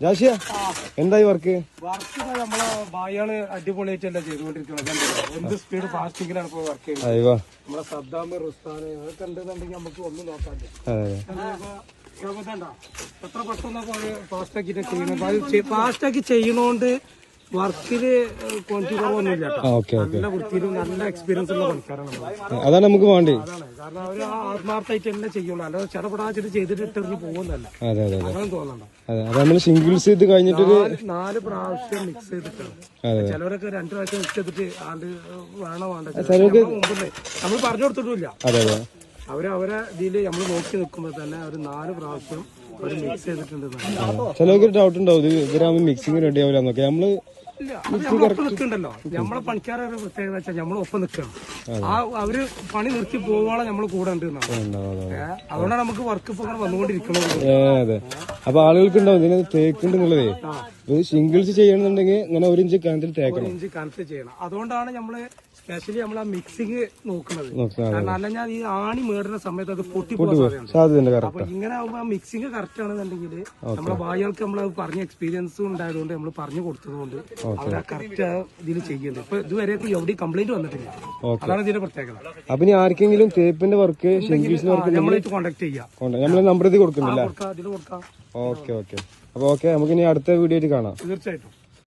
ജാഷിയ എന്തായി വർക്ക്? നമ്മളെ ബായാണ് അടിപൊളിയായിട്ടല്ല ചെയ്തുകൊണ്ടിരിക്കുന്നത്. എന്ത് സ്പീഡ് ഫാസ്റ്റിങ്ങിലാണ് ഇപ്പൊ വർക്ക് ചെയ്യുന്നത്. അയ്യോ നമ്മളെ സദ്ദാമ് റുസ്താന് അതൊക്കെ ഉണ്ടെന്നുണ്ടെങ്കിൽ നമുക്ക് ഒന്നും നോക്കാനില്ല. എത്ര പെട്ടെന്ന് ഫാസ്റ്റാക്കിട്ട് ചെയ്യുന്നത്. ഫാസ്റ്റാക്കി ചെയ്യുന്നോണ്ട് വർക്കില് ക്വാണ്ടിറ്റി കുറവൊന്നുമില്ല. നല്ല വൃത്തിയിലും നല്ല എക്സ്പീരിയൻസ് ഉള്ള പണിക്കാരാണ്. അതാണ് നമുക്ക് വേണ്ടി. അതാണ് കാരണം അവര് ആത്മാർത്ഥമായിട്ട് തന്നെ ചെയ്യുള്ളൂ. അല്ലാതെ ചെറുപടാച്ചിട്ട് ചെയ്തിട്ട് ഇട്ടെറിഞ്ഞ് പോകുന്നല്ല. അങ്ങനെ തോന്നണ്ട. നമ്മൾ സിംഗിൾസ് ചെയ്ത് കഴിഞ്ഞിട്ട് 4 പ്രാവശ്യം മിക്സ് ചെയ്തിട്ടാണ്. ചിലവരൊക്കെ 2 പ്രാവശ്യം മിക്സ് ചെയ്തിട്ട് ആണ്ട് വേണോ വേണ്ട മുമ്പ് നമ്മൾ പറഞ്ഞു കൊടുത്തിട്ടില്ല. അവരെ ഇതില് നമ്മൾ നോക്കി നിൽക്കുമ്പോ തന്നെ ഒരു 4 പ്രാവശ്യം ഒരു മിക്സ് ചെയ്തിട്ടുണ്ട്. ചിലർക്ക് ഡൗട്ട് ഉണ്ടാവും ഇവരാകുമ്പോ മിക്സിങ് റെഡി ആവില്ല എന്നൊക്കെ. നമ്മള് ഒപ്പം നിൽക്കണ്ടല്ലോ. നമ്മളെ പണിക്കാരെ പ്രത്യേകത വെച്ചാൽ നമ്മൾ ഒപ്പം നിൽക്കണം. അവര് പണി നിർത്തി പോവാളെ നമ്മള് കൂടെ ഉണ്ട്. അതുകൊണ്ടാണ് നമുക്ക് വർക്ക് ഇപ്പൊ വന്നുകൊണ്ടിരിക്കുന്നത്. അതെ. അപ്പൊ ആളുകൾക്ക് ഉണ്ടാവും ഇതിന് തേക്കുന്നുള്ളതേ. സിംഗിൾസ് ചെയ്യണമെന്നുണ്ടെങ്കിൽ ഇങ്ങനെ 1 ഇഞ്ച് കനത്തിൽ തേക്കണം. 1 ഇഞ്ച് കനത്തിൽ ചെയ്യണം. അതുകൊണ്ടാണ് നമ്മള് സ്പെഷ്യലി നമ്മൾ ആ മിക്സിങ് നോക്കുന്നത്. കാരണം അല്ലെങ്കിൽ ഈ ആണി മേടുന്ന സമയത്ത് അത് പൊട്ടിപ്പോകാൻ സാധ്യതയുണ്ട്. അപ്പൊ ഇങ്ങനെ ആകുമ്പോ ആ മിക്സിങ് കറക്റ്റ് ആണെന്നുണ്ടെങ്കിൽ നമ്മളെ ഭായികൾക്ക് നമ്മൾ പറഞ്ഞ എക്സ്പീരിയൻസും ഉണ്ടായതുകൊണ്ട് നമ്മൾ പറഞ്ഞു കൊടുത്തതുകൊണ്ട് അവർ ആ കറക്റ്റ് ഇതിൽ ചെയ്യുന്നുണ്ട്. ഇപ്പൊ ഇതുവരെ എവിടെയും കംപ്ലൈന്റ് വന്നിട്ടില്ല. അതാണ് ഇതിന്റെ പ്രത്യേകത. അപ്പൊ ഇനി ആർക്കെങ്കിലും തേപ്പിന്റെ വർക്ക് സിംഗിൾസിന്റെ വർക്ക് നമ്മളായിട്ട് കോൺടാക്ട് ചെയ്യാം. നമ്മളെ നമ്പർ ഇത് കൊടുക്കുന്നില്ല. ഇതിൽ കൊടുക്കാം. ഓക്കെ. അപ്പൊ ഓക്കെ, നമുക്ക് ഇനി അടുത്ത വീഡിയോ ആയിട്ട് കാണാം. തീർച്ചയായിട്ടും.